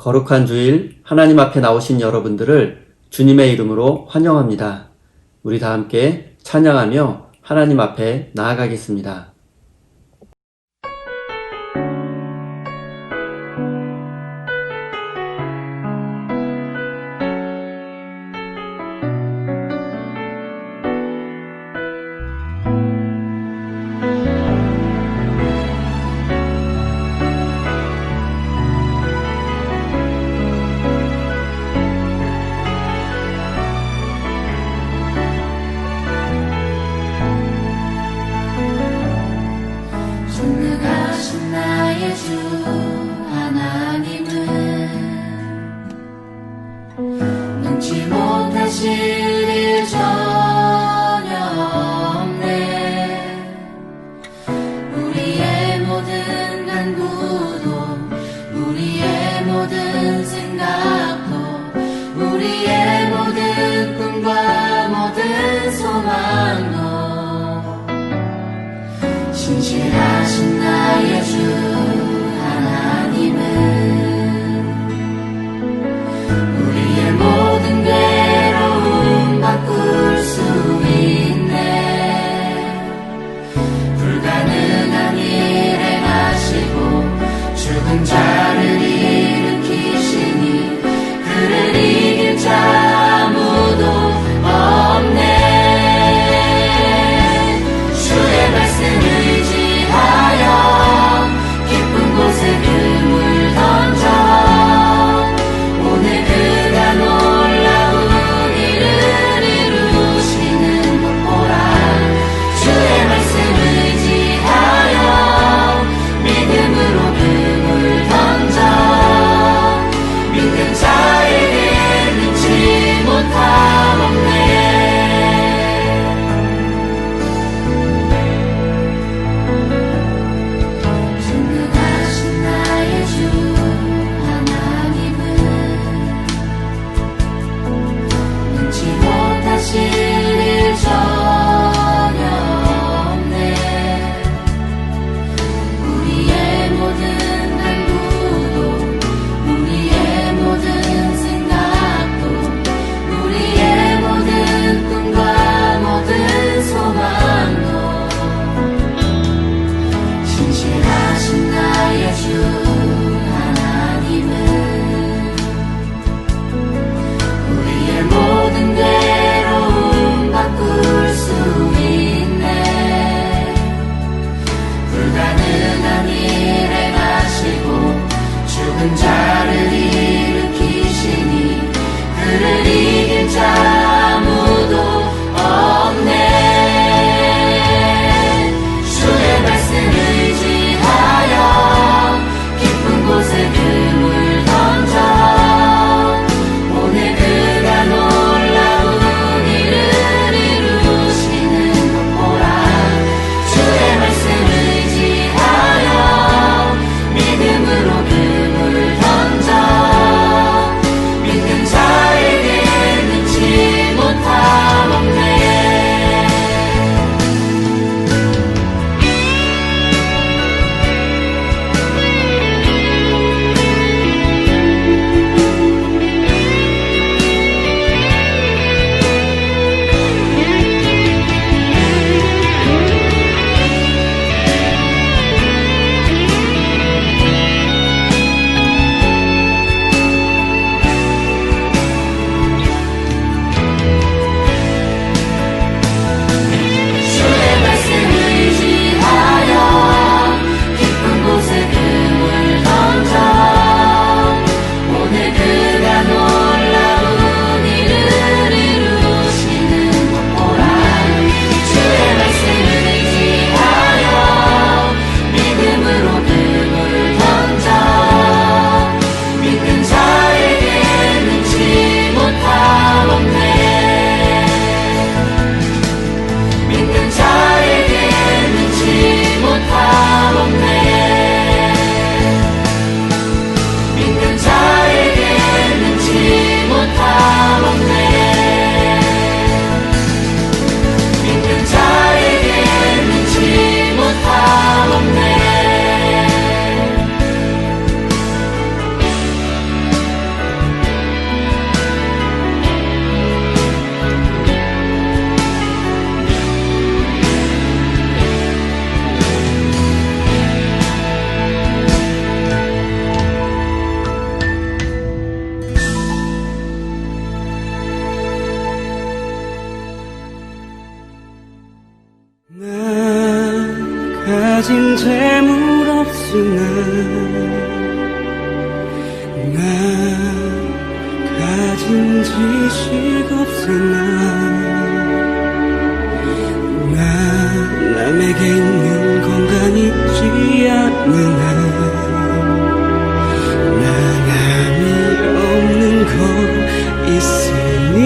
거룩한 주일 하나님 앞에 나오신 여러분들을 주님의 이름으로 환영합니다. 우리 다 함께 찬양하며 하나님 앞에 나아가겠습니다. 전능하신 나의 주 하나님은 능치 못하실 일 전혀 없네. 우리의 모든 간구도 우리의 모든 생각도 우리의 모든 꿈과 모든 소망도 신실하신 나의 주 하나님은 우리의 모든 괴로움 바꿀 수 있네. 불가능한 일 행하시고 죽은 자를 일으키시니 그를 이길 자 아무도 없네. 주의 말씀을 의지하며 가진 재물 없으나 나 가진 지식 없으나 나 남에게 있는 건강 있지 않으나 나 남이 없는 거 있으니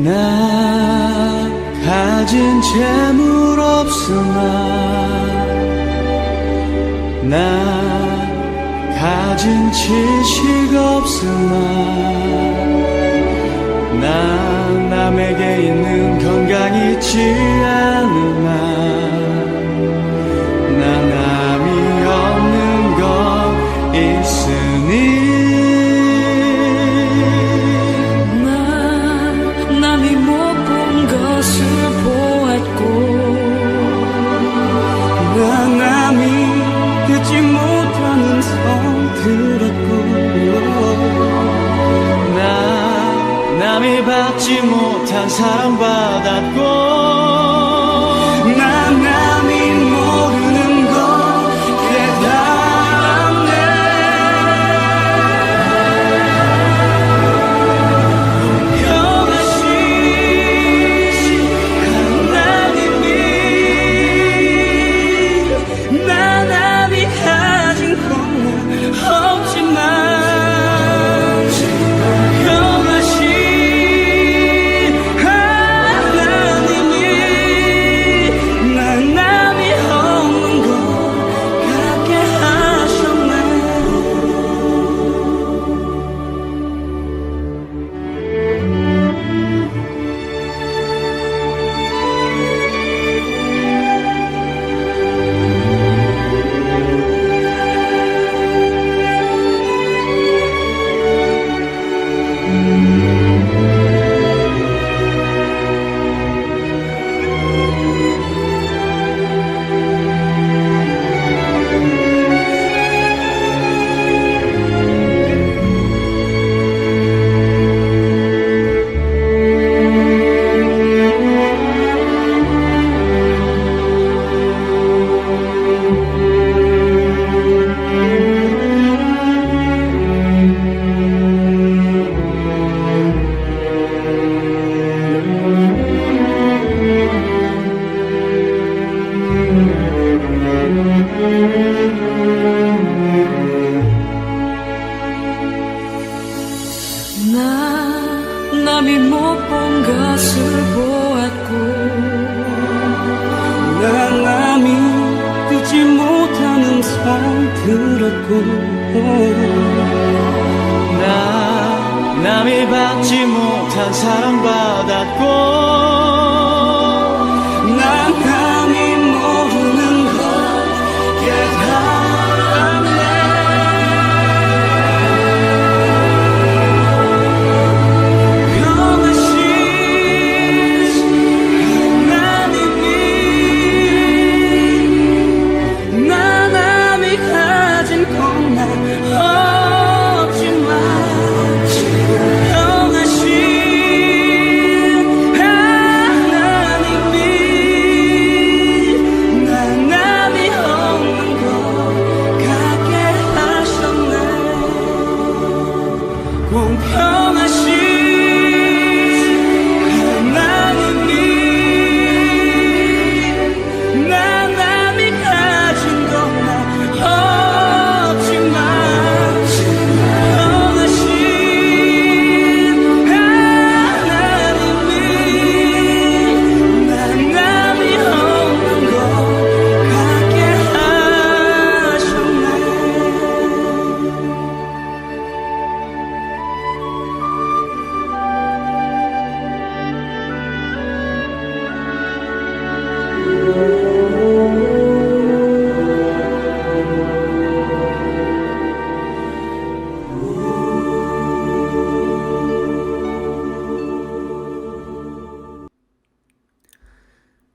나 가진 재물 없으나 나 가진 지식 없으나 나 남에게 있는 건강 있지 않으나 나 남이 없는 것 있으니 나 남이 못 본 것을 보았고 나 남이 듣지 못하는 성 들었고 나 남이 받지 못한 사랑받았고 나 남이 모르는 것 깨달았네 영하신 하나님이 나 남이 가진 건 없지만 영하신 하나님이 나 남이 없는 것 같게 하셨네 나 남이 못 본 것을 보았고 나 남이 듣지 못한 음성 들었고 나 남이 받지 못한 사랑받았고 나 남이 모르는 것 깨달았네 공평하신 하나님이 나 남이 가진 것만 없지만 공평하신 하나님이 나 남이 없는 것 같게 하셨네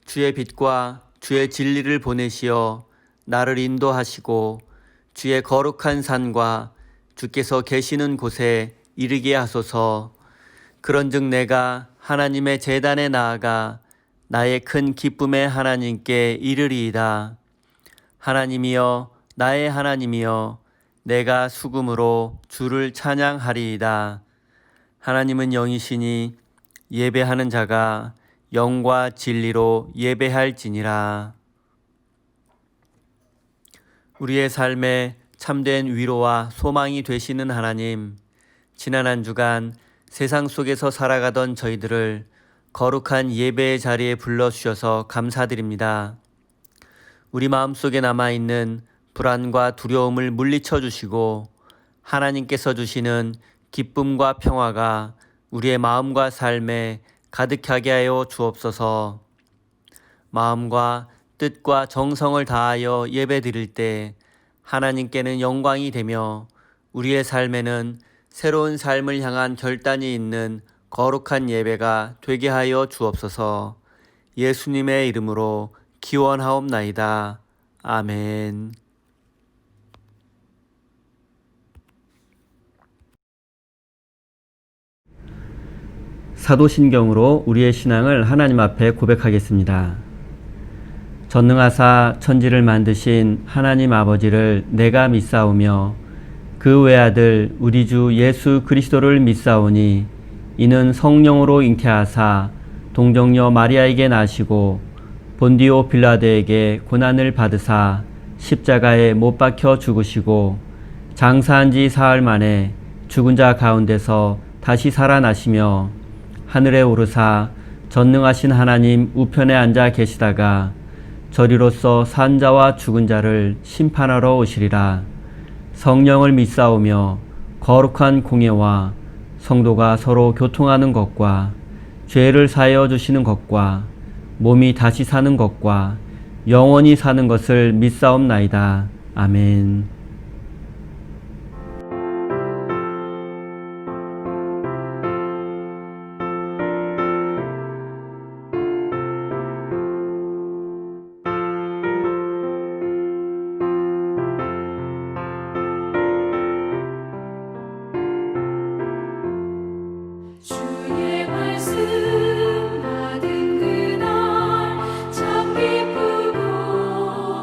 주의 빛과 주의 진리를 보내시어 나를 인도하시고 주의 거룩한 산과 주께서 계시는 곳에 이르게 하소서. 그런즉 내가 하나님의 제단에 나아가 나의 큰 기쁨의 하나님께 이르리이다. 하나님이여, 나의 하나님이여, 내가 수금으로 주를 찬양하리이다. 하나님은 영이시니 예배하는 자가 영과 진리로 예배할지니라. 우리의 삶에 참된 위로와 소망이 되시는 하나님, 지난 한 주간 세상 속에서 살아가던 저희들을 거룩한 예배의 자리에 불러주셔서 감사드립니다. 우리 마음속에 남아있는 불안과 두려움을 물리쳐 주시고 하나님께서 주시는 기쁨과 평화가 우리의 마음과 삶에 가득하게 하여 주옵소서. 마음과 뜻과 정성을 다하여 예배드릴 때 하나님께는 영광이 되며 우리의 삶에는 새로운 삶을 향한 결단이 있는 거룩한 예배가 되게 하여 주옵소서. 예수님의 이름으로 기원하옵나이다. 아멘. 사도신경으로 우리의 신앙을 하나님 앞에 고백하겠습니다. 전능하사 천지를 만드신 하나님 아버지를 내가 믿사오며 그 외아들 우리 주 예수 그리스도를 믿사오니 이는 성령으로 잉태하사 동정녀 마리아에게 나시고 본디오 빌라도에게 고난을 받으사 십자가에 못 박혀 죽으시고 장사한 지 사흘 만에 죽은 자 가운데서 다시 살아나시며 하늘에 오르사 전능하신 하나님 우편에 앉아 계시다가 저리로서 산 자와 죽은 자를 심판하러 오시리라. 성령을 믿사오며 거룩한 공예와 성도가 서로 교통하는 것과 죄를 사하여 주시는 것과 몸이 다시 사는 것과 영원히 사는 것을 믿사옵나이다. 아멘. 주의 말씀 받은 그날 참 기쁘고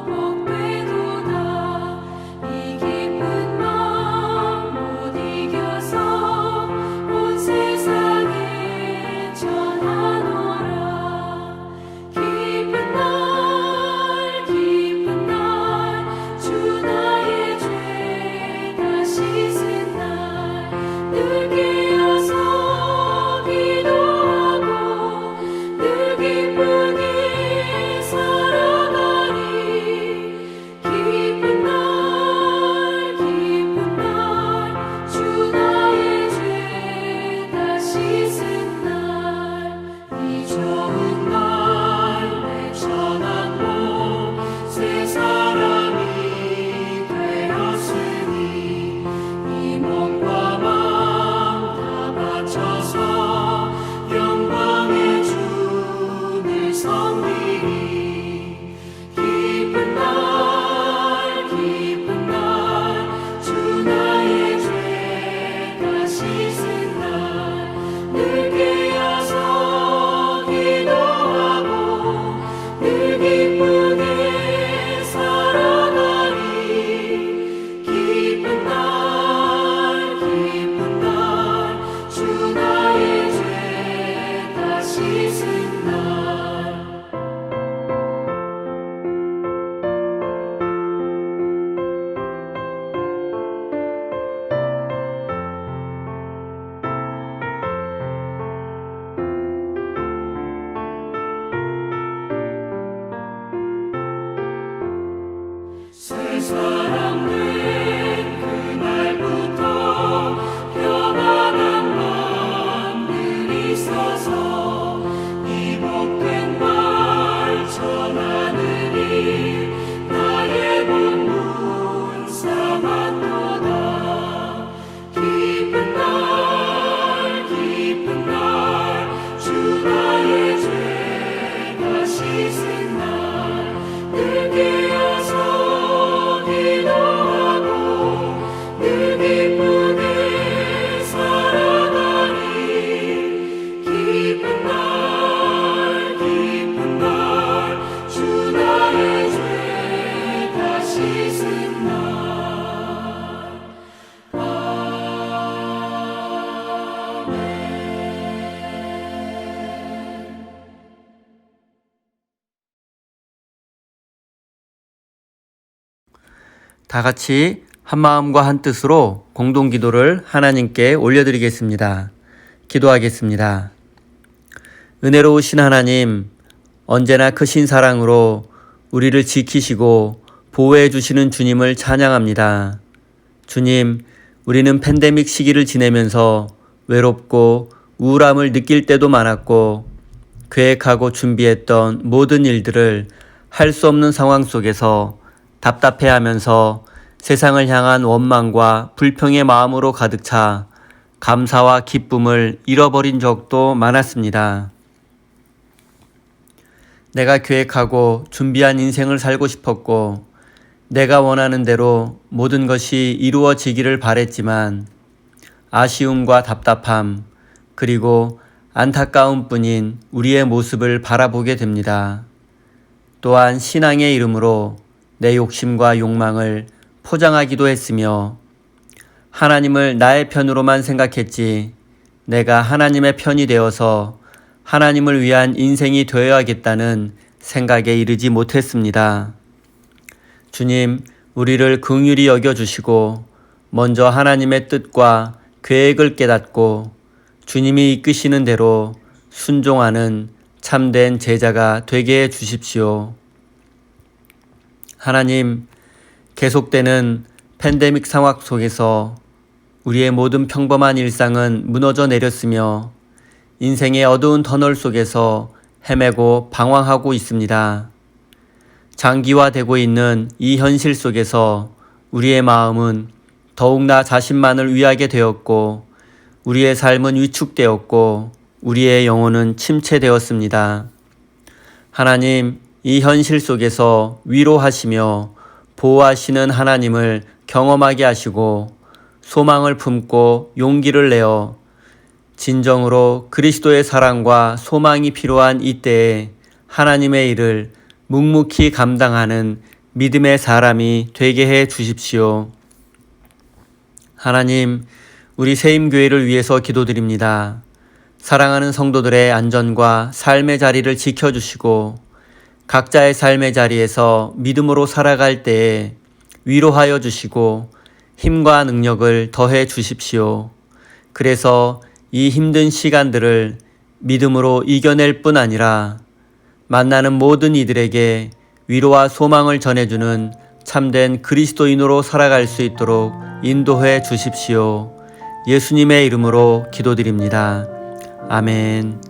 복되도다. 이 기쁜 마음 못 이겨서 온 세상에 전하노라. 기쁜 날 주 나의 죄 다 씻은 날 늘 깨어서 씻은 날 늘 깨어서 기도 다 같이 한 마음과 한 뜻으로 공동 기도를 하나님께 올려드리겠습니다. 기도하겠습니다. 은혜로우신 하나님, 언제나 크신 사랑으로 우리를 지키시고 보호해 주시는 주님을 찬양합니다. 주님, 우리는 팬데믹 시기를 지내면서 외롭고 우울함을 느낄 때도 많았고 계획하고 준비했던 모든 일들을 할 수 없는 상황 속에서 답답해하면서 세상을 향한 원망과 불평의 마음으로 가득 차 감사와 기쁨을 잃어버린 적도 많았습니다. 내가 계획하고 준비한 인생을 살고 싶었고 내가 원하는 대로 모든 것이 이루어지기를 바랬지만 아쉬움과 답답함 그리고 안타까움뿐인 우리의 모습을 바라보게 됩니다. 또한 신앙의 이름으로 내 욕심과 욕망을 포장하기도 했으며 하나님을 나의 편으로만 생각했지 내가 하나님의 편이 되어서 하나님을 위한 인생이 되어야겠다는 생각에 이르지 못했습니다. 주님, 우리를 긍휼히 여겨주시고 먼저 하나님의 뜻과 계획을 깨닫고 주님이 이끄시는 대로 순종하는 참된 제자가 되게 해 주십시오. 하나님, 계속되는 팬데믹 상황 속에서 우리의 모든 평범한 일상은 무너져 내렸으며 인생의 어두운 터널 속에서 헤매고 방황하고 있습니다. 장기화되고 있는 이 현실 속에서 우리의 마음은 더욱 나 자신만을 위하게 되었고 우리의 삶은 위축되었고 우리의 영혼은 침체되었습니다. 하나님, 이 현실 속에서 위로하시며 보호하시는 하나님을 경험하게 하시고 소망을 품고 용기를 내어 진정으로 그리스도의 사랑과 소망이 필요한 이때에 하나님의 일을 묵묵히 감당하는 믿음의 사람이 되게 해 주십시오. 하나님, 우리 세임교회를 위해서 기도드립니다. 사랑하는 성도들의 안전과 삶의 자리를 지켜주시고 각자의 삶의 자리에서 믿음으로 살아갈 때에 위로하여 주시고 힘과 능력을 더해 주십시오. 그래서 이 힘든 시간들을 믿음으로 이겨낼 뿐 아니라 만나는 모든 이들에게 위로와 소망을 전해주는 참된 그리스도인으로 살아갈 수 있도록 인도해 주십시오. 예수님의 이름으로 기도드립니다. 아멘.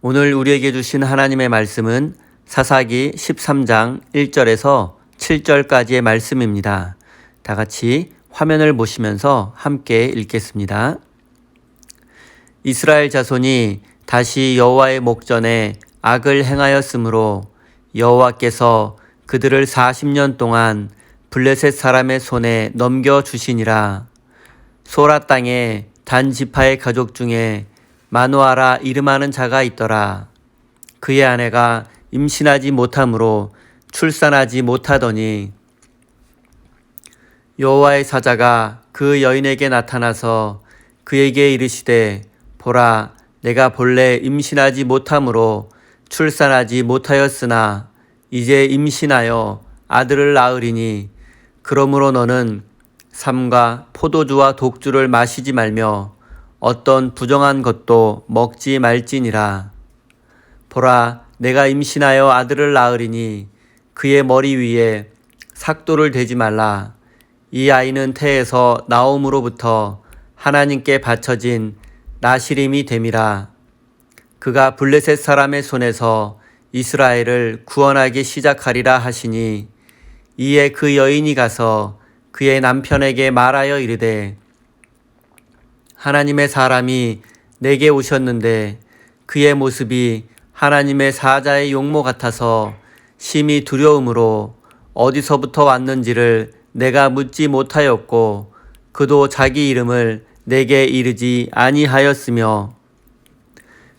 오늘 우리에게 주신 하나님의 말씀은 사사기 13장 1절에서 7절까지의 말씀입니다. 다 같이 화면을 보시면서 함께 읽겠습니다. 이스라엘 자손이 다시 여호와의 목전에 악을 행하였으므로 여호와께서 그들을 40년 동안 블레셋 사람의 손에 넘겨주시니라. 소라 땅에 단 지파의 가족 중에 마누아라 이름하는 자가 있더라. 그의 아내가 임신하지 못하므로 출산하지 못하더니 여호와의 사자가 그 여인에게 나타나서 그에게 이르시되 보라, 내가 본래 임신하지 못하므로 출산하지 못하였으나 이제 임신하여 아들을 낳으리니 그러므로 너는 삼과 포도주와 독주를 마시지 말며 어떤 부정한 것도 먹지 말지니라. 보라, 내가 임신하여 아들을 낳으리니 그의 머리 위에 삭도를 대지 말라. 이 아이는 태에서 나옴으로부터 하나님께 바쳐진 나시림이 됨이라. 그가 블레셋 사람의 손에서 이스라엘을 구원하기 시작하리라 하시니 이에 그 여인이 가서 그의 남편에게 말하여 이르되 하나님의 사람이 내게 오셨는데 그의 모습이 하나님의 사자의 용모 같아서 심히 두려움으로 어디서부터 왔는지를 내가 묻지 못하였고 그도 자기 이름을 내게 이르지 아니하였으며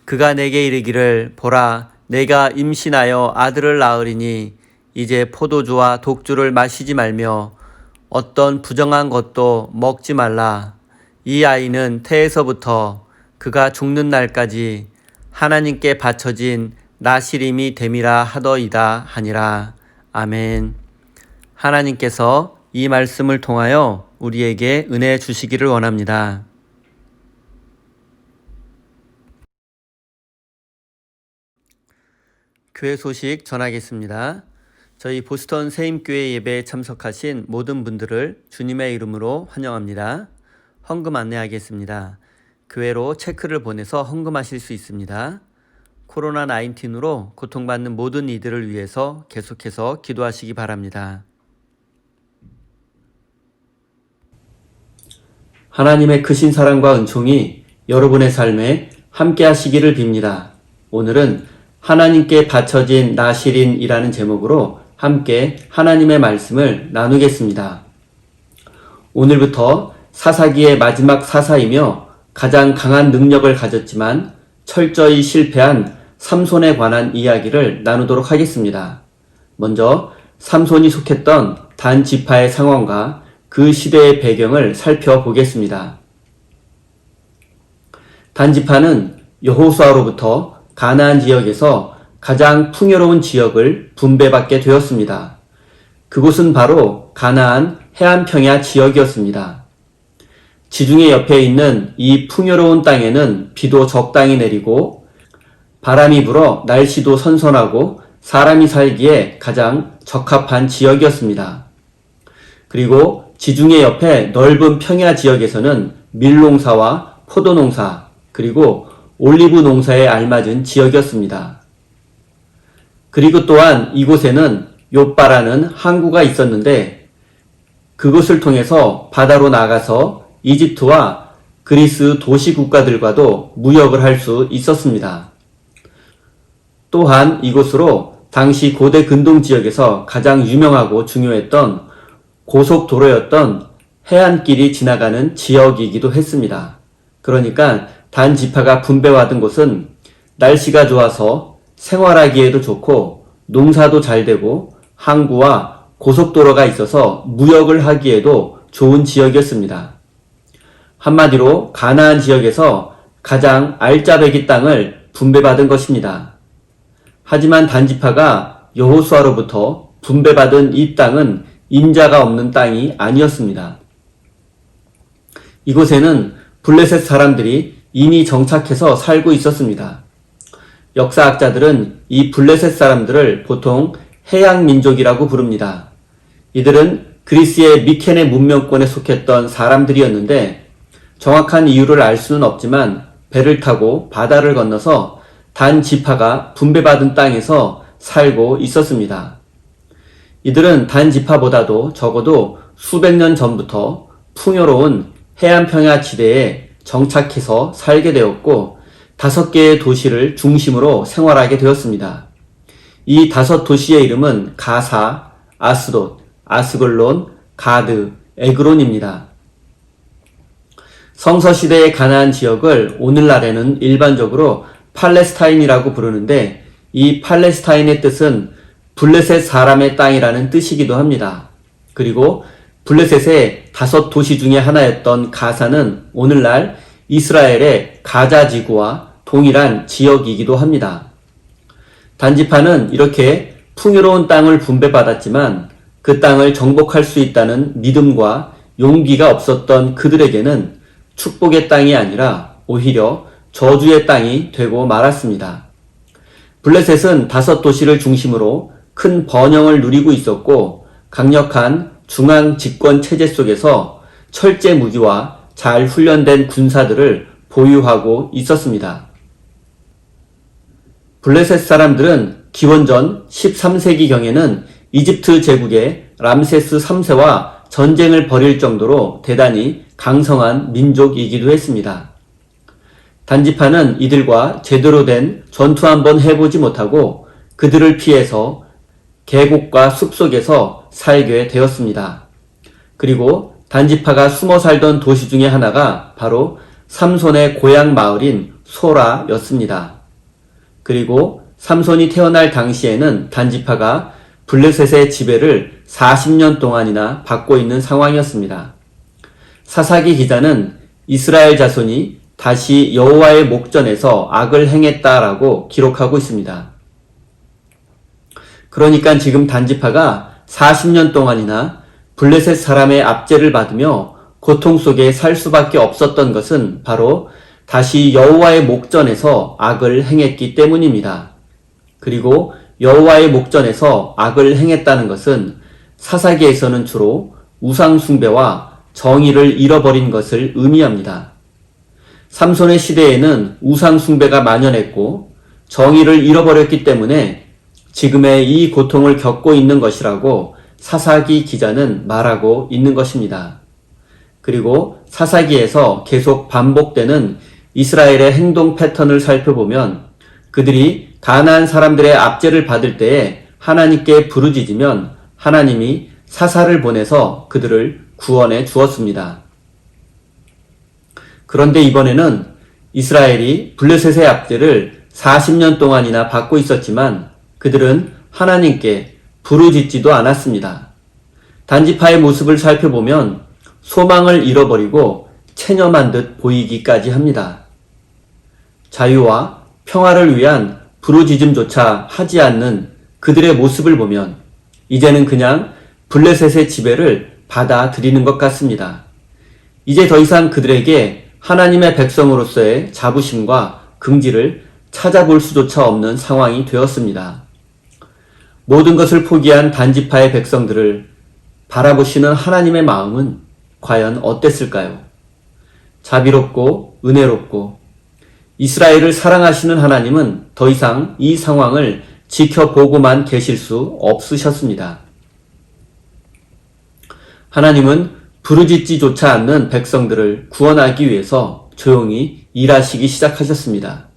그가 내게 이르기를 보라, 내가 임신하여 아들을 낳으리니 이제 포도주와 독주를 마시지 말며 어떤 부정한 것도 먹지 말라. 이 아이는 태에서부터 그가 죽는 날까지 하나님께 바쳐진 나시림이 됨이라 하더이다 하니라. 아멘. 하나님께서 이 말씀을 통하여 우리에게 은혜 주시기를 원합니다. 교회 소식 전하겠습니다. 저희 보스턴 세임교회 예배에 참석하신 모든 분들을 주님의 이름으로 환영합니다. 헌금 안내하겠습니다. 교회로 체크를 보내서 헌금하실 수 있습니다. 코로나19으로 고통받는 모든 이들을 위해서 계속해서 기도하시기 바랍니다. 하나님의 크신 사랑과 은총이 여러분의 삶에 함께 하시기를 빕니다. 오늘은 하나님께 바쳐진 나시린이라는 제목으로 함께 하나님의 말씀을 나누겠습니다. 오늘부터 사사기의 마지막 사사이며 가장 강한 능력을 가졌지만 철저히 실패한 삼손에 관한 이야기를 나누도록 하겠습니다. 먼저 삼손이 속했던 단 지파의 상황과 그 시대의 배경을 살펴보겠습니다. 단 지파는 여호수아로부터 가나안 지역에서 가장 풍요로운 지역을 분배받게 되었습니다. 그곳은 바로 가나안 해안평야 지역이었습니다. 지중해 옆에 있는 이 풍요로운 땅에는 비도 적당히 내리고 바람이 불어 날씨도 선선하고 사람이 살기에 가장 적합한 지역이었습니다. 그리고 지중해 옆에 넓은 평야 지역에서는 밀농사와 포도농사 그리고 올리브 농사에 알맞은 지역이었습니다. 그리고 또한 이곳에는 욥바라는 항구가 있었는데 그곳을 통해서 바다로 나가서 이집트와 그리스 도시 국가들과도 무역을 할 수 있었습니다. 또한 이곳으로 당시 고대 근동 지역에서 가장 유명하고 중요했던 고속도로였던 해안길이 지나가는 지역이기도 했습니다. 그러니까 단 지파가 분배받은 곳은 날씨가 좋아서 생활하기에도 좋고 농사도 잘 되고 항구와 고속도로가 있어서 무역을 하기에도 좋은 지역이었습니다. 한마디로 가나안 지역에서 가장 알짜배기 땅을 분배받은 것입니다. 하지만 단 지파가 여호수아로부터 분배받은 이 땅은 인자가 없는 땅이 아니었습니다. 이곳에는 블레셋 사람들이 이미 정착해서 살고 있었습니다. 역사학자들은 이 블레셋 사람들을 보통 해양민족이라고 부릅니다. 이들은 그리스의 미케네 문명권에 속했던 사람들이었는데 정확한 이유를 알 수는 없지만 배를 타고 바다를 건너서 단 지파가 분배받은 땅에서 살고 있었습니다. 이들은 단 지파보다도 적어도 수백 년 전부터 풍요로운 해안평야 지대에 정착해서 살게 되었고 5개의 도시를 중심으로 생활하게 되었습니다. 이 5 도시의 이름은 가사, 아스돗, 아스글론, 가드, 에그론입니다. 성서시대의 가나안 지역을 오늘날에는 일반적으로 팔레스타인이라고 부르는데 이 팔레스타인의 뜻은 블레셋 사람의 땅이라는 뜻이기도 합니다. 그리고 블레셋의 5 도시 중에 하나였던 가사는 오늘날 이스라엘의 가자 지구와 동일한 지역이기도 합니다. 단지파는 이렇게 풍요로운 땅을 분배받았지만 그 땅을 정복할 수 있다는 믿음과 용기가 없었던 그들에게는 축복의 땅이 아니라 오히려 저주의 땅이 되고 말았습니다. 블레셋은 5 도시를 중심으로 큰 번영을 누리고 있었고 강력한 중앙 집권 체제 속에서 철제 무기와 잘 훈련된 군사들을 보유하고 있었습니다. 블레셋 사람들은 기원전 13세기경에는 이집트 제국의 람세스 3세와 전쟁을 벌일 정도로 대단히 강성한 민족이기도 했습니다. 단지파는 이들과 제대로 된 전투 한번 해보지 못하고 그들을 피해서 계곡과 숲속에서 살게 되었습니다. 그리고 단지파가 숨어 살던 도시 중에 하나가 바로 삼손의 고향 마을인 소라였습니다. 그리고 삼손이 태어날 당시에는 단지파가 블레셋의 지배를 40년 동안이나 받고 있는 상황이었습니다. 사사기 기자는 이스라엘 자손이 다시 여호와의 목전에서 악을 행했다라고 기록하고 있습니다. 그러니까 지금 단지파가 40년 동안이나 블레셋 사람의 압제를 받으며 고통 속에 살 수밖에 없었던 것은 바로 다시 여호와의 목전에서 악을 행했기 때문입니다. 그리고 여호와의 목전에서 악을 행했다는 것은 사사기에서는 주로 우상 숭배와 정의를 잃어버린 것을 의미합니다. 삼손의 시대에는 우상 숭배가 만연했고 정의를 잃어버렸기 때문에 지금의 이 고통을 겪고 있는 것이라고 사사기 기자는 말하고 있는 것입니다. 그리고 사사기에서 계속 반복되는 이스라엘의 행동 패턴을 살펴보면 그들이 가나안 사람들의 압제를 받을 때에 하나님께 부르짖으면 하나님이 사사를 보내서 그들을 구원해 주었습니다. 그런데 이번에는 이스라엘이 블레셋의 압제를 40년 동안이나 받고 있었지만 그들은 하나님께 부르짖지도 않았습니다. 단지파의 모습을 살펴보면 소망을 잃어버리고 체념한 듯 보이기까지 합니다. 자유와 평화를 위한 부르짖음조차 하지 않는 그들의 모습을 보면 이제는 그냥 블레셋의 지배를 받아들이는 것 같습니다. 이제 더 이상 그들에게 하나님의 백성으로서의 자부심과 긍지를 찾아볼 수조차 없는 상황이 되었습니다. 모든 것을 포기한 단지파의 백성들을 바라보시는 하나님의 마음은 과연 어땠을까요? 자비롭고 은혜롭고 이스라엘을 사랑하시는 하나님은 더 이상 이 상황을 지켜보고만 계실 수 없으셨습니다. 하나님은 부르짖지조차 않는 백성들을 구원하기 위해서 조용히 일하시기 시작하셨습니다.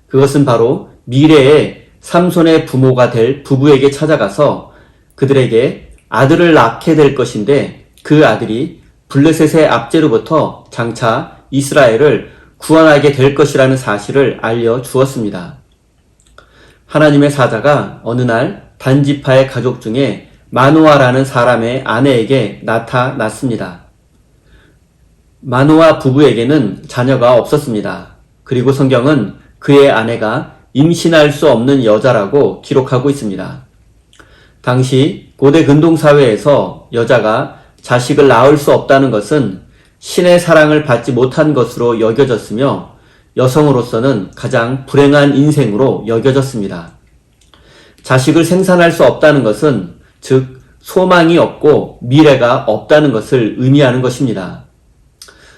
그것은 바로 미래의 삼손의 부모가 될 부부에게 찾아가서 그들에게 아들을 낳게 될 것인데 그 아들이 블레셋의 압제로부터 장차 이스라엘을 구원하게 될 것이라는 사실을 알려주었습니다. 하나님의 사자가 어느 날 단지파의 가족 중에 마노아라는 사람의 아내에게 나타났습니다. 마노아 부부에게는 자녀가 없었습니다. 그리고 성경은 그의 아내가 임신할 수 없는 여자라고 기록하고 있습니다. 당시 고대 근동사회에서 여자가 자식을 낳을 수 없다는 것은 신의 사랑을 받지 못한 것으로 여겨졌으며 여성으로서는 가장 불행한 인생으로 여겨졌습니다. 자식을 생산할 수 없다는 것은 즉 소망이 없고 미래가 없다는 것을 의미하는 것입니다.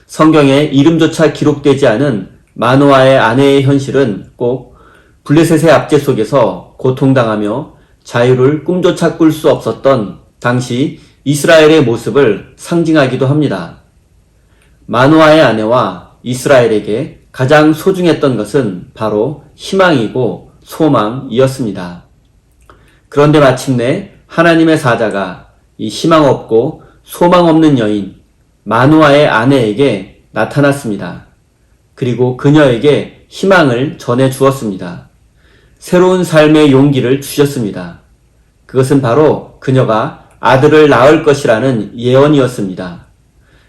성경에 이름조차 기록되지 않은 마노아의 아내의 현실은 꼭 블레셋의 압제 속에서 고통당하며 자유를 꿈조차 꿀 수 없었던 당시 이스라엘의 모습을 상징하기도 합니다. 마노아의 아내와 이스라엘에게 가장 소중했던 것은 바로 희망이고 소망이었습니다. 그런데 마침내 하나님의 사자가 이 희망 없고 소망 없는 여인 마누아의 아내에게 나타났습니다. 그리고 그녀에게 희망을 전해 주었습니다. 새로운 삶의 용기를 주셨습니다. 그것은 바로 그녀가 아들을 낳을 것이라는 예언이었습니다.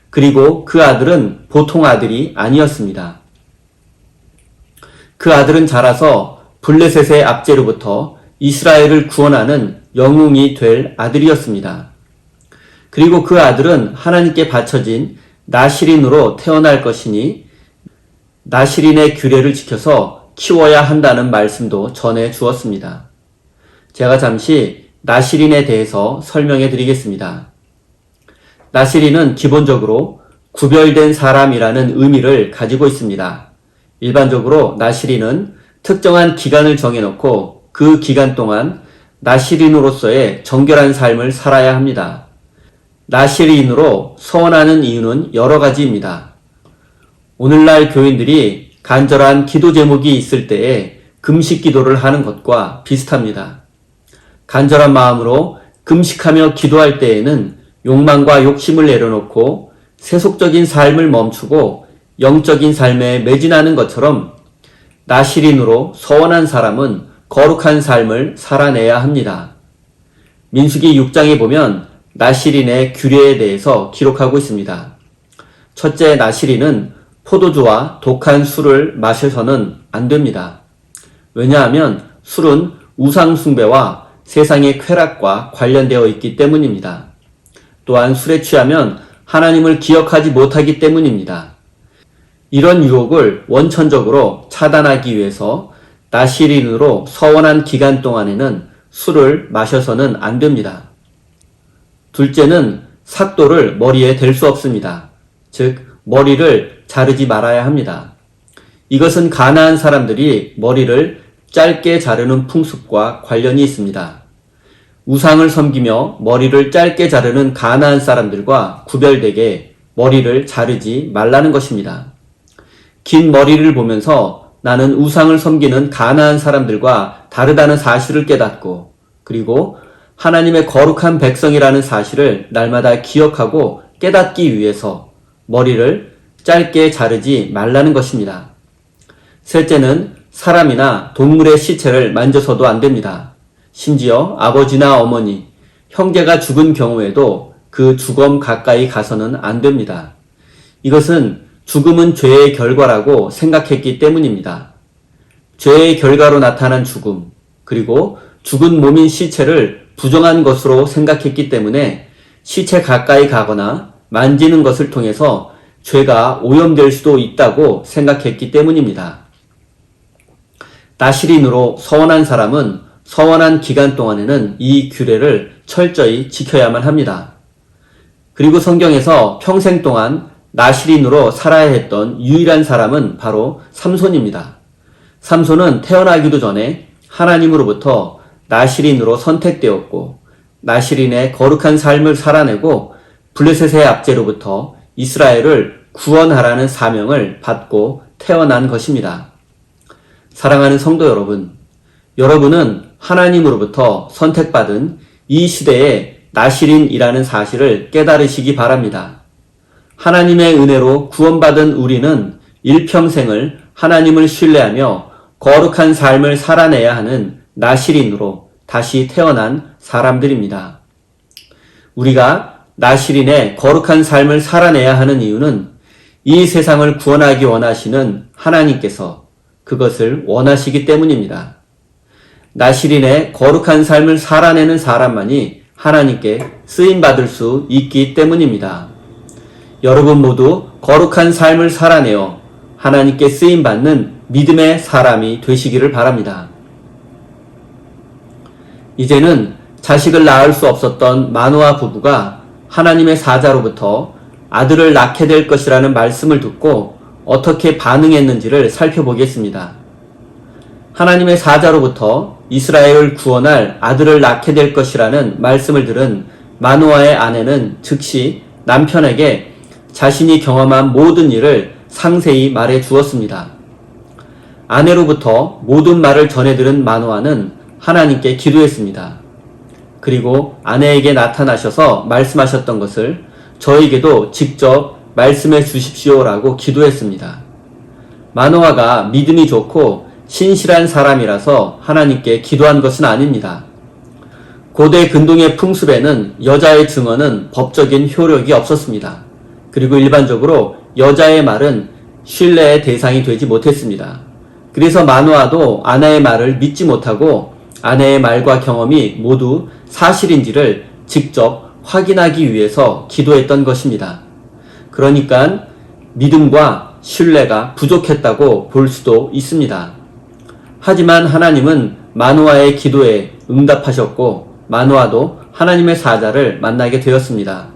그리고 그 아들은 보통 아들이 아니었습니다. 그 아들은 자라서 블레셋의 압제로부터 이스라엘을 구원하는 영웅이 될 아들이었습니다. 그리고 그 아들은 하나님께 바쳐진 나시린으로 태어날 것이니 나시린의 규례를 지켜서 키워야 한다는 말씀도 전해 주었습니다. 제가 잠시 나시린에 대해서 설명해 드리겠습니다. 나시린은 기본적으로 구별된 사람이라는 의미를 가지고 있습니다. 일반적으로 나시린은 특정한 기간을 정해놓고 그 기간 동안 나시린으로서의 정결한 삶을 살아야 합니다. 나시린으로 서원하는 이유는 여러 가지입니다. 오늘날 교인들이 간절한 기도 제목이 있을 때에 금식 기도를 하는 것과 비슷합니다. 간절한 마음으로 금식하며 기도할 때에는 욕망과 욕심을 내려놓고 세속적인 삶을 멈추고 영적인 삶에 매진하는 것처럼 나시린으로 서원한 사람은 거룩한 삶을 살아내야 합니다. 민수기 6장에 보면 나시린의 규례에 대해서 기록하고 있습니다. 첫째, 나시린은 포도주와 독한 술을 마셔서는 안 됩니다. 왜냐하면 술은 우상 숭배와 세상의 쾌락과 관련되어 있기 때문입니다. 또한 술에 취하면 하나님을 기억하지 못하기 때문입니다. 이런 유혹을 원천적으로 차단하기 위해서 나시린으로 서원한 기간 동안에는 술을 마셔서는 안 됩니다. 둘째는 삭도를 머리에 댈 수 없습니다. 즉 머리를 자르지 말아야 합니다. 이것은 가나안 사람들이 머리를 짧게 자르는 풍습과 관련이 있습니다. 우상을 섬기며 머리를 짧게 자르는 가나안 사람들과 구별되게 머리를 자르지 말라는 것입니다. 긴 머리를 보면서 나는 우상을 섬기는 가나안 사람들과 다르다는 사실을 깨닫고 그리고 하나님의 거룩한 백성이라는 사실을 날마다 기억하고 깨닫기 위해서 머리를 짧게 자르지 말라는 것입니다. 셋째는 사람이나 동물의 시체를 만져서도 안 됩니다. 심지어 아버지나 어머니, 형제가 죽은 경우에도 그 주검 가까이 가서는 안 됩니다. 이것은 죽음은 죄의 결과라고 생각했기 때문입니다. 죄의 결과로 나타난 죽음, 그리고 죽은 몸인 시체를 부정한 것으로 생각했기 때문에 시체 가까이 가거나 만지는 것을 통해서 죄가 오염될 수도 있다고 생각했기 때문입니다. 나시린으로 서원한 사람은 서원한 기간 동안에는 이 규례를 철저히 지켜야만 합니다. 그리고 성경에서 평생 동안 나시린으로 살아야 했던 유일한 사람은 바로 삼손입니다. 삼손은 태어나기도 전에 하나님으로부터 나시린으로 선택되었고 나시린의 거룩한 삶을 살아내고 블레셋의 압제로부터 이스라엘을 구원하라는 사명을 받고 태어난 것입니다. 사랑하는 성도 여러분, 여러분은 하나님으로부터 선택받은 이 시대의 나시린이라는 사실을 깨달으시기 바랍니다. 하나님의 은혜로 구원받은 우리는 일평생을 하나님을 신뢰하며 거룩한 삶을 살아내야 하는 나시린으로 다시 태어난 사람들입니다. 우리가 나시린의 거룩한 삶을 살아내야 하는 이유는 이 세상을 구원하기 원하시는 하나님께서 그것을 원하시기 때문입니다. 나시린의 거룩한 삶을 살아내는 사람만이 하나님께 쓰임받을 수 있기 때문입니다. 여러분 모두 거룩한 삶을 살아내어 하나님께 쓰임받는 믿음의 사람이 되시기를 바랍니다. 이제는 자식을 낳을 수 없었던 마누아 부부가 하나님의 사자로부터 아들을 낳게 될 것이라는 말씀을 듣고 어떻게 반응했는지를 살펴보겠습니다. 하나님의 사자로부터 이스라엘을 구원할 아들을 낳게 될 것이라는 말씀을 들은 마누아의 아내는 즉시 남편에게 자신이 경험한 모든 일을 상세히 말해 주었습니다. 아내로부터 모든 말을 전해들은 마노아는 하나님께 기도했습니다. 그리고 아내에게 나타나셔서 말씀하셨던 것을 저에게도 직접 말씀해 주십시오라고 기도했습니다. 마노아가 믿음이 좋고 신실한 사람이라서 하나님께 기도한 것은 아닙니다. 고대 근동의 풍습에는 여자의 증언은 법적인 효력이 없었습니다. 그리고 일반적으로 여자의 말은 신뢰의 대상이 되지 못했습니다. 그래서 마노아도 아내의 말을 믿지 못하고 아내의 말과 경험이 모두 사실인지를 직접 확인하기 위해서 기도했던 것입니다. 그러니까 믿음과 신뢰가 부족했다고 볼 수도 있습니다. 하지만 하나님은 마노아의 기도에 응답하셨고 마노아도 하나님의 사자를 만나게 되었습니다.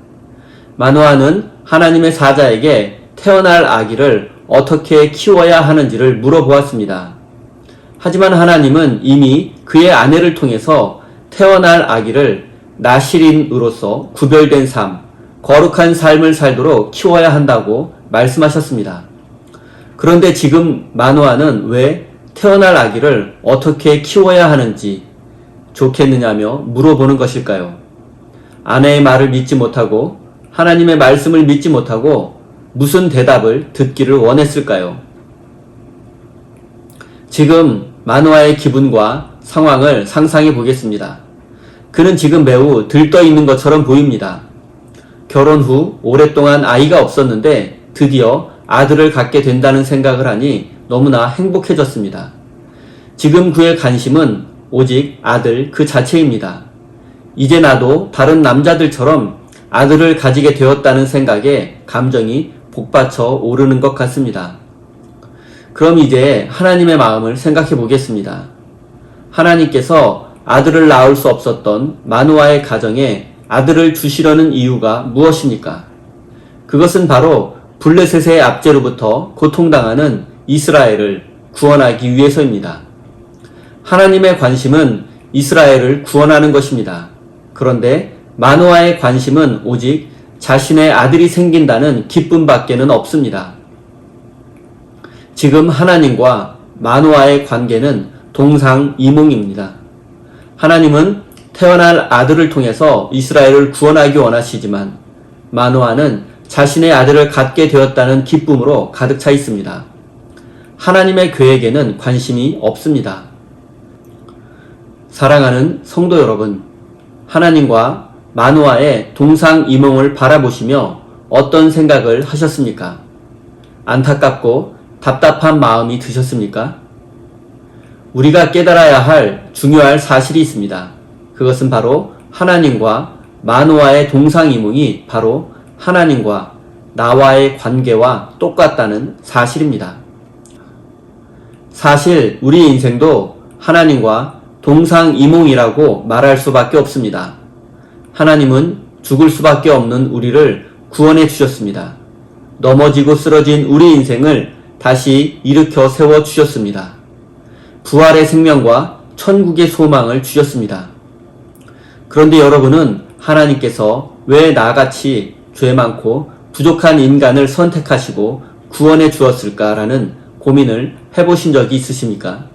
마노아는 하나님의 사자에게 태어날 아기를 어떻게 키워야 하는지를 물어보았습니다. 하지만 하나님은 이미 그의 아내를 통해서 태어날 아기를 나실인으로서 구별된 삶, 거룩한 삶을 살도록 키워야 한다고 말씀하셨습니다. 그런데 지금 마노아는 왜 태어날 아기를 어떻게 키워야 하는지 좋겠느냐며 물어보는 것일까요? 아내의 말을 믿지 못하고 하나님의 말씀을 믿지 못하고 무슨 대답을 듣기를 원했을까요? 지금 마노아의 기분과 상황을 상상해 보겠습니다. 그는 지금 매우 들떠 있는 것처럼 보입니다. 결혼 후 오랫동안 아이가 없었는데 드디어 아들을 갖게 된다는 생각을 하니 너무나 행복해졌습니다. 지금 그의 관심은 오직 아들 그 자체입니다. 이제 나도 다른 남자들처럼 아들을 가지게 되었다는 생각에 감정이 복받쳐 오르는 것 같습니다. 그럼 이제 하나님의 마음을 생각해 보겠습니다. 하나님께서 아들을 낳을 수 없었던 마노아의 가정에 아들을 주시려는 이유가 무엇입니까? 그것은 바로 블레셋의 압제로부터 고통당하는 이스라엘을 구원하기 위해서입니다. 하나님의 관심은 이스라엘을 구원하는 것입니다. 그런데 마노아의 관심은 오직 자신의 아들이 생긴다는 기쁨밖에는 없습니다. 지금 하나님과 마노아의 관계는 동상이몽입니다. 하나님은 태어날 아들을 통해서 이스라엘을 구원하기 원하시지만 마노아는 자신의 아들을 갖게 되었다는 기쁨으로 가득 차 있습니다. 하나님의 계획에는 관심이 없습니다. 사랑하는 성도 여러분, 하나님과 마노아의 동상이몽을 바라보시며 어떤 생각을 하셨습니까? 안타깝고 답답한 마음이 드셨습니까? 우리가 깨달아야 할 중요할 사실이 있습니다. 그것은 바로 하나님과 마노아의 동상이몽이 바로 하나님과 나와의 관계와 똑같다는 사실입니다. 사실 우리 인생도 하나님과 동상이몽이라고 말할 수밖에 없습니다. 하나님은 죽을 수밖에 없는 우리를 구원해 주셨습니다. 넘어지고 쓰러진 우리 인생을 다시 일으켜 세워 주셨습니다. 부활의 생명과 천국의 소망을 주셨습니다. 그런데 여러분은 하나님께서 왜 나같이 죄 많고 부족한 인간을 선택하시고 구원해 주었을까라는 고민을 해보신 적이 있으십니까?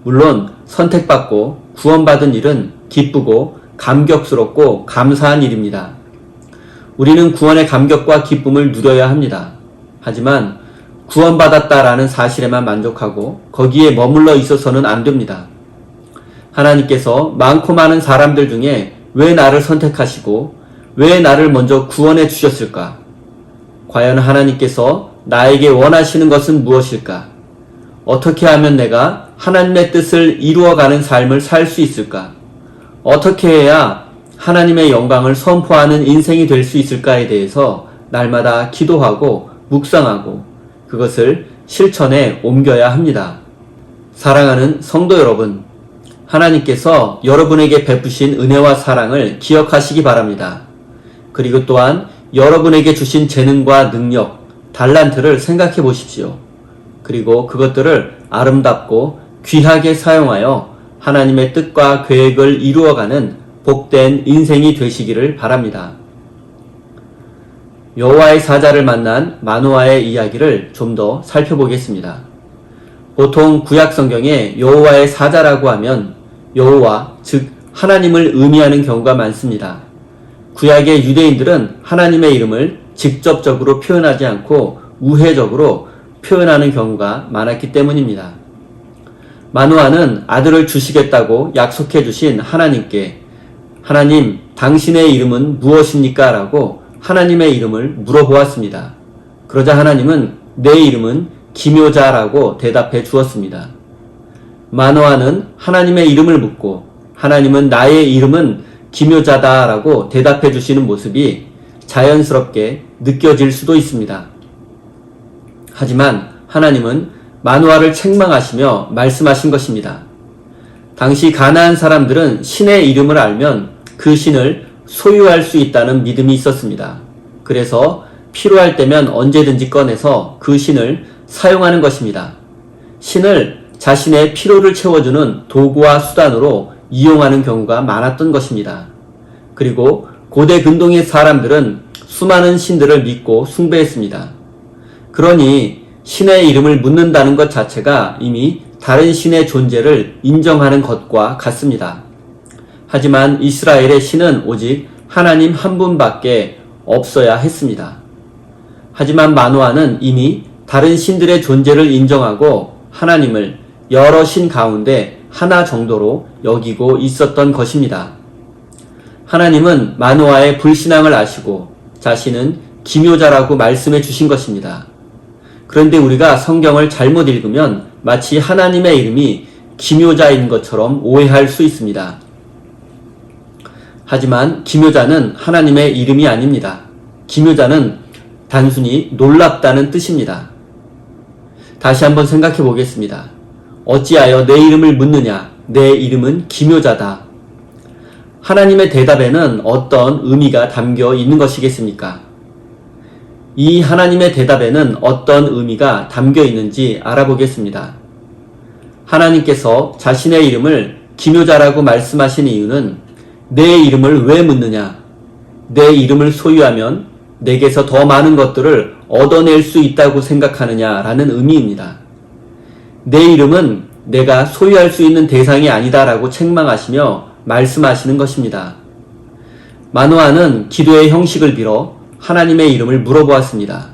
물론 선택받고 구원받은 일은 기쁘고 감격스럽고 감사한 일입니다. 우리는 구원의 감격과 기쁨을 누려야 합니다. 하지만 구원받았다라는 사실에만 만족하고 거기에 머물러 있어서는 안 됩니다. 하나님께서 많고 많은 사람들 중에 왜 나를 선택하시고 왜 나를 먼저 구원해 주셨을까? 과연 하나님께서 나에게 원하시는 것은 무엇일까? 어떻게 하면 내가 하나님의 뜻을 이루어가는 삶을 살 수 있을까? 어떻게 해야 하나님의 영광을 선포하는 인생이 될 수 있을까에 대해서 날마다 기도하고 묵상하고 그것을 실천에 옮겨야 합니다. 사랑하는 성도 여러분, 하나님께서 여러분에게 베푸신 은혜와 사랑을 기억하시기 바랍니다. 그리고 또한 여러분에게 주신 재능과 능력, 달란트를 생각해 보십시오. 그리고 그것들을 아름답고 귀하게 사용하여 하나님의 뜻과 계획을 이루어가는 복된 인생이 되시기를 바랍니다. 여호와의 사자를 만난 마노아의 이야기를 좀 더 살펴보겠습니다. 보통 구약 성경에 여호와의 사자라고 하면 여호와, 즉 하나님을 의미하는 경우가 많습니다. 구약의 유대인들은 하나님의 이름을 직접적으로 표현하지 않고 우회적으로 표현하는 경우가 많았기 때문입니다. 마노아는 아들을 주시겠다고 약속해 주신 하나님께 하나님, 당신의 이름은 무엇입니까? 라고 하나님의 이름을 물어보았습니다. 그러자 하나님은 내 이름은 기묘자라고 대답해 주었습니다. 마노아는 하나님의 이름을 묻고 하나님은 나의 이름은 기묘자다라고 대답해 주시는 모습이 자연스럽게 느껴질 수도 있습니다. 하지만 하나님은 마노아를 책망하시며 말씀하신 것입니다. 당시 가나안 사람들은 신의 이름을 알면 그 신을 소유할 수 있다는 믿음이 있었습니다. 그래서 필요할 때면 언제든지 꺼내서 그 신을 사용하는 것입니다. 신을 자신의 필요를 채워주는 도구와 수단으로 이용하는 경우가 많았던 것입니다. 그리고 고대 근동의 사람들은 수많은 신들을 믿고 숭배했습니다. 그러니 신의 이름을 묻는다는 것 자체가 이미 다른 신의 존재를 인정하는 것과 같습니다. 하지만 이스라엘의 신은 오직 하나님 한 분밖에 없어야 했습니다. 하지만 마노아는 이미 다른 신들의 존재를 인정하고 하나님을 여러 신 가운데 하나 정도로 여기고 있었던 것입니다. 하나님은 마노아의 불신앙을 아시고 자신은 기묘자라고 말씀해 주신 것입니다. 그런데 우리가 성경을 잘못 읽으면 마치 하나님의 이름이 기묘자인 것처럼 오해할 수 있습니다. 하지만 기묘자는 하나님의 이름이 아닙니다. 기묘자는 단순히 놀랍다는 뜻입니다. 다시 한번 생각해 보겠습니다. 어찌하여 내 이름을 묻느냐? 내 이름은 기묘자다. 하나님의 대답에는 어떤 의미가 담겨 있는 것이겠습니까? 이 하나님의 대답에는 어떤 의미가 담겨 있는지 알아보겠습니다. 하나님께서 자신의 이름을 기묘자라고 말씀하신 이유는 내 이름을 왜 묻느냐? 내 이름을 소유하면 내게서 더 많은 것들을 얻어낼 수 있다고 생각하느냐라는 의미입니다. 내 이름은 내가 소유할 수 있는 대상이 아니다라고 책망하시며 말씀하시는 것입니다. 마노아는 기도의 형식을 빌어 하나님의 이름을 물어보았습니다.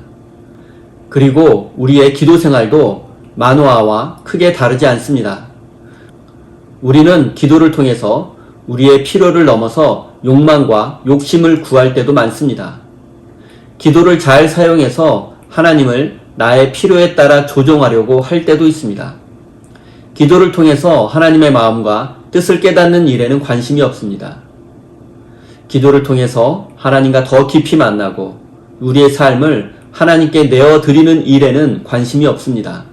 그리고 우리의 기도 생활도 마노아와 크게 다르지 않습니다. 우리는 기도를 통해서 우리의 필요를 넘어서 욕망과 욕심을 구할 때도 많습니다. 기도를 잘 사용해서 하나님을 나의 필요에 따라 조정하려고 할 때도 있습니다. 기도를 통해서 하나님의 마음과 뜻을 깨닫는 일에는 관심이 없습니다. 기도를 통해서 하나님과 더 깊이 만나고 우리의 삶을 하나님께 내어드리는 일에는 관심이 없습니다.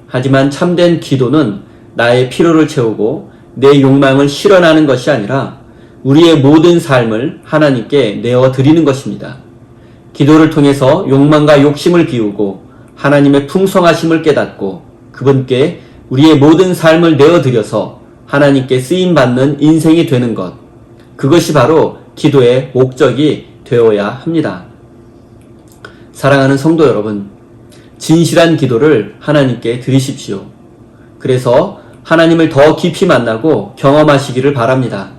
하지만 참된 기도는 나의 필요를 채우고 내 욕망을 실현하는 것이 아니라 우리의 모든 삶을 하나님께 내어드리는 것입니다. 기도를 통해서 욕망과 욕심을 비우고 하나님의 풍성하심을 깨닫고 그분께 우리의 모든 삶을 내어드려서 하나님께 쓰임받는 인생이 되는 것, 그것이 바로 기도의 목적이 되어야 합니다. 사랑하는 성도 여러분, 진실한 기도를 하나님께 드리십시오. 그래서 하나님을 더 깊이 만나고 경험하시기를 바랍니다.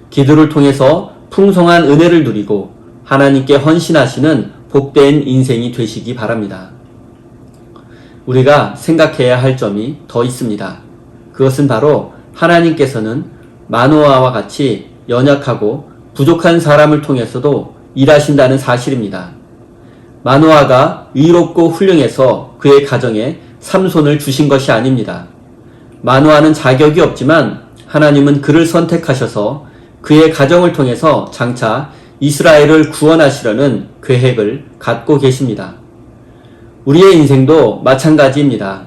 기도를 통해서 풍성한 은혜를 누리고 하나님께 헌신하시는 복된 인생이 되시기 바랍니다. 우리가 생각해야 할 점이 더 있습니다. 그것은 바로 하나님께서는 마노아와 같이 연약하고 부족한 사람을 통해서도 일하신다는 사실입니다. 마노아가 의롭고 훌륭해서 그의 가정에 삼손을 주신 것이 아닙니다. 마노아는 자격이 없지만 하나님은 그를 선택하셔서 그의 가정을 통해서 장차 이스라엘을 구원하시려는 계획을 갖고 계십니다. 우리의 인생도 마찬가지입니다.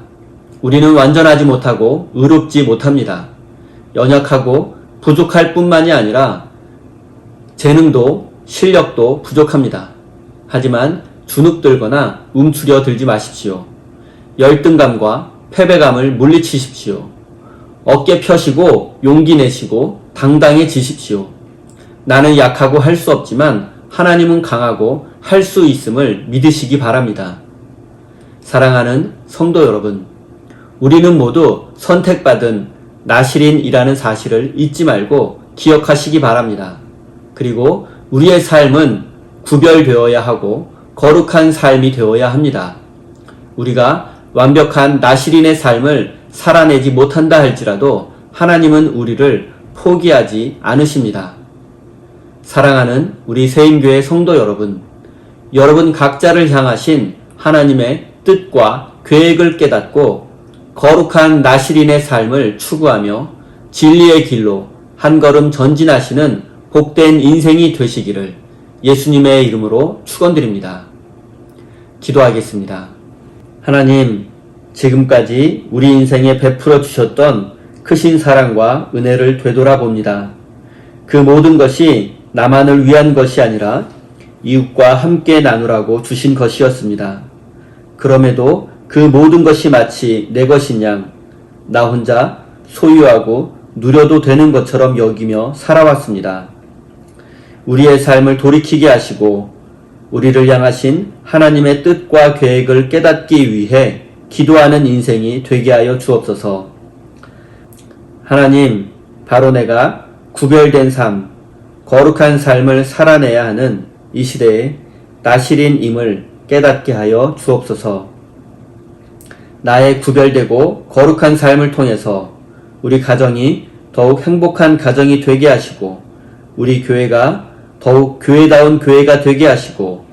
우리는 완전하지 못하고 의롭지 못합니다. 연약하고 부족할 뿐만이 아니라 재능도 실력도 부족합니다. 하지만 주눅들거나 움츠려 들지 마십시오. 열등감과 패배감을 물리치십시오. 어깨 펴시고 용기 내시고 당당해지십시오. 나는 약하고 할 수 없지만 하나님은 강하고 할 수 있음을 믿으시기 바랍니다. 사랑하는 성도 여러분, 우리는 모두 선택받은 나실인이라는 사실을 잊지 말고 기억하시기 바랍니다. 그리고 우리의 삶은 구별되어야 하고 거룩한 삶이 되어야 합니다. 우리가 완벽한 나실인의 삶을 살아내지 못한다 할지라도 하나님은 우리를 포기하지 않으십니다. 사랑하는 우리 세임교회 성도 여러분, 여러분 각자를 향하신 하나님의 뜻과 계획을 깨닫고 거룩한 나실인의 삶을 추구하며 진리의 길로 한 걸음 전진하시는 복된 인생이 되시기를 예수님의 이름으로 축원드립니다. 기도하겠습니다. 하나님, 지금까지 우리 인생에 베풀어 주셨던 크신 사랑과 은혜를 되돌아봅니다. 그 모든 것이 나만을 위한 것이 아니라 이웃과 함께 나누라고 주신 것이었습니다. 그럼에도 그 모든 것이 마치 내 것인 양 나 혼자 소유하고 누려도 되는 것처럼 여기며 살아왔습니다. 우리의 삶을 돌이키게 하시고 우리를 향하신 하나님의 뜻과 계획을 깨닫기 위해 기도하는 인생이 되게 하여 주옵소서. 하나님, 바로 내가 구별된 삶, 거룩한 삶을 살아내야 하는 이 시대에 나실인임을 깨닫게 하여 주옵소서. 나의 구별되고 거룩한 삶을 통해서 우리 가정이 더욱 행복한 가정이 되게 하시고 우리 교회가 더욱 교회다운 교회가 되게 하시고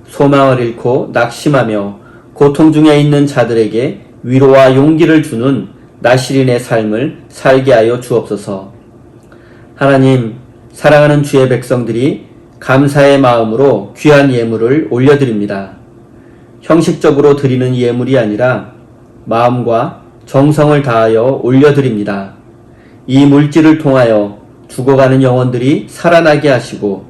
소망을 잃고 낙심하며 고통 중에 있는 자들에게 위로와 용기를 주는 나실인의 삶을 살게 하여 주옵소서. 하나님, 사랑하는 주의 백성들이 감사의 마음으로 귀한 예물을 올려드립니다. 형식적으로 드리는 예물이 아니라 마음과 정성을 다하여 올려드립니다. 이 물질을 통하여 죽어가는 영혼들이 살아나게 하시고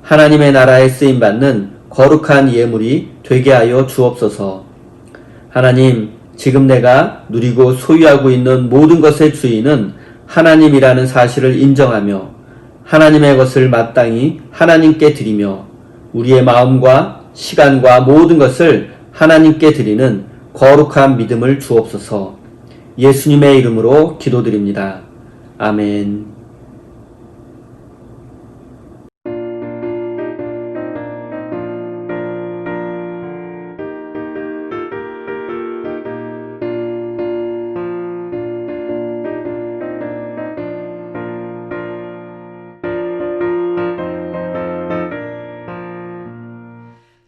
하나님의 나라에 쓰임받는 거룩한 예물이 되게 하여 주옵소서. 하나님, 지금 내가 누리고 소유하고 있는 모든 것의 주인은 하나님이라는 사실을 인정하며 하나님의 것을 마땅히 하나님께 드리며 우리의 마음과 시간과 모든 것을 하나님께 드리는 거룩한 믿음을 주옵소서. 예수님의 이름으로 기도드립니다. 아멘.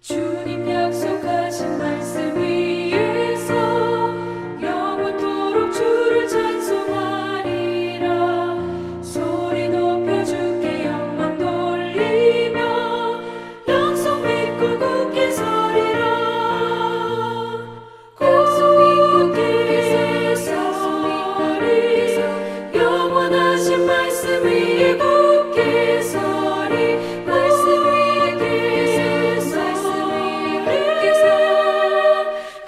주님 약속하신 말씀 위에서 영원토록 주를 찬송하리라. 소리 높여 주께 영광 돌리며 약속 믿고 굳게 서리라. 굳게 서리 영원하신 말씀 위에 굳게 서리. 말씀 위에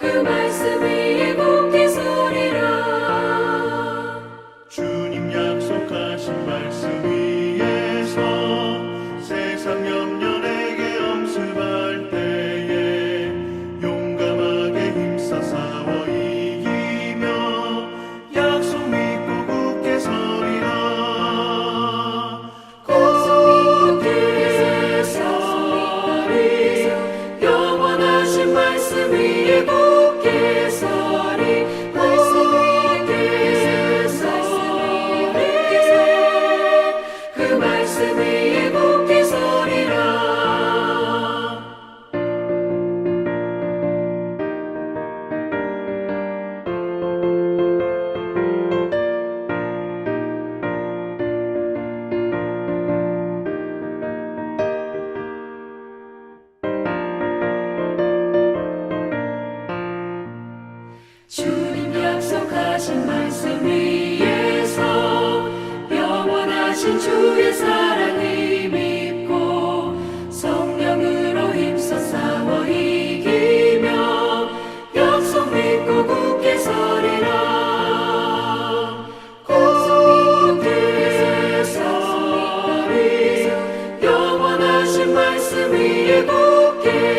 그 말씀 위에 굳게 서리라. 주님 약속하신 말씀 위에서 세상 염려에게 엄습할 때에 용감하게 힘써 싸워 이기며 약속 믿고 굳게 서리라. 굳게 서리. 영원하신 말씀 위에 굳게 서리. 말씀 위에 굳게 서리. 그 말씀 위에 굳게 서리라. 주님 약속하신 말씀 위에서 영원하신 주의 사랑을 믿고 성령으로 힘써 싸워 이기며 약속 믿고 굳게 서리라. 굳게 서리 영원하신 말씀 위에 굳게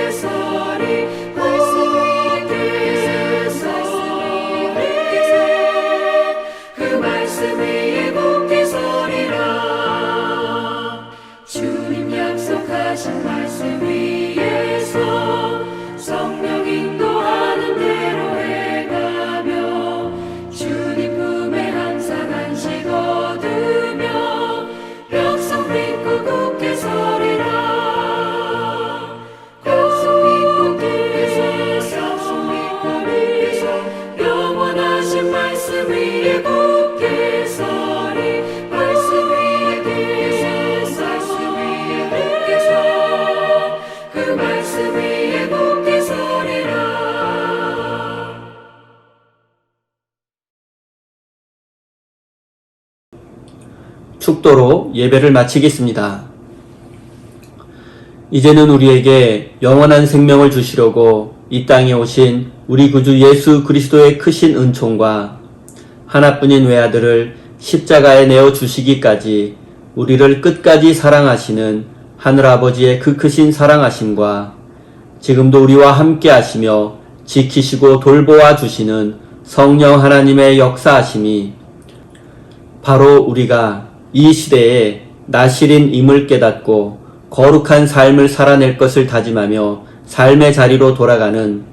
영원하신 말씀 위에서 성령 인도하는 대로 행하며 주님 품에 항상 안식 얻으며 약속 믿고 굳게 서리라. 약속 믿고 굳게 서서 영원하신 말씀 위에 굳게 서리. 말씀 위에 굳게 서 그 말씀 위에 굳게 서리라. 축도로 예배를 마치겠습니다. 이제는 우리에게 영원한 생명을 주시려고 이 땅에 오신 우리 구주 예수 그리스도의 크신 은총과 하나뿐인 외아들을 십자가에 내어 주시기까지 우리를 끝까지 사랑하시는 하늘아버지의 그 크신 사랑하심과 지금도 우리와 함께 하시며 지키시고 돌보아 주시는 성령 하나님의 역사하심이 바로 우리가 이 시대에 나실인임을 깨닫고 거룩한 삶을 살아낼 것을 다짐하며 삶의 자리로 돌아가는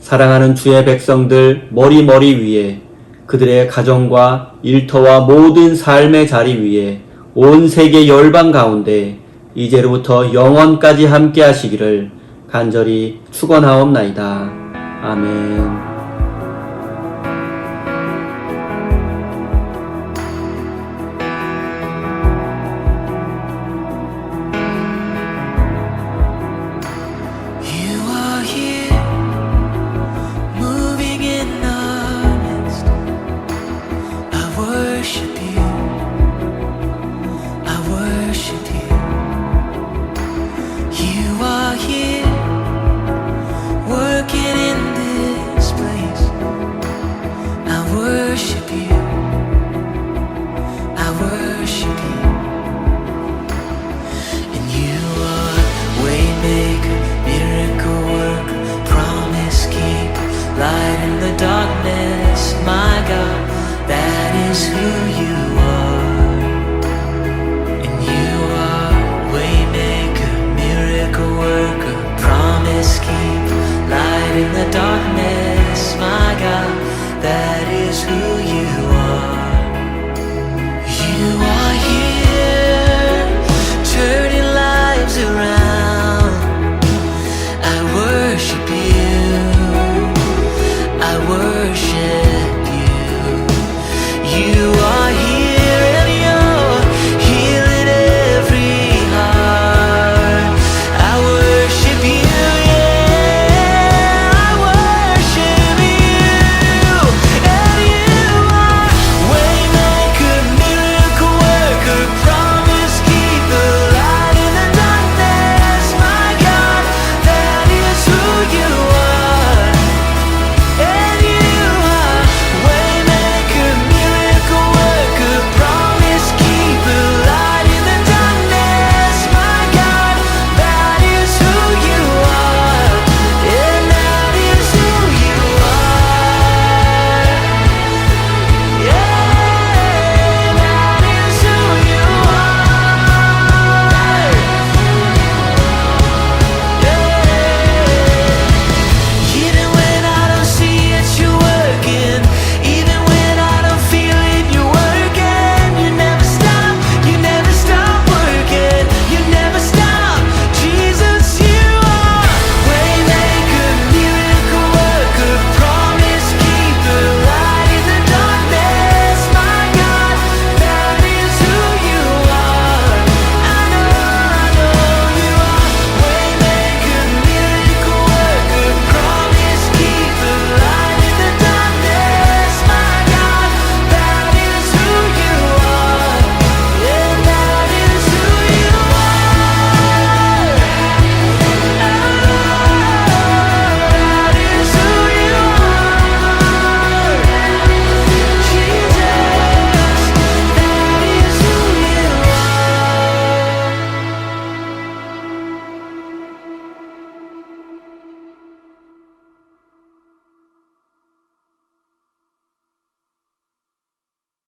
사랑하는 주의 백성들 머리 위에 그들의 가정과 일터와 모든 삶의 자리 위에 온 세계 열방 가운데 이제로부터 영원까지 함께 하시기를 간절히 축원하옵나이다. 아멘.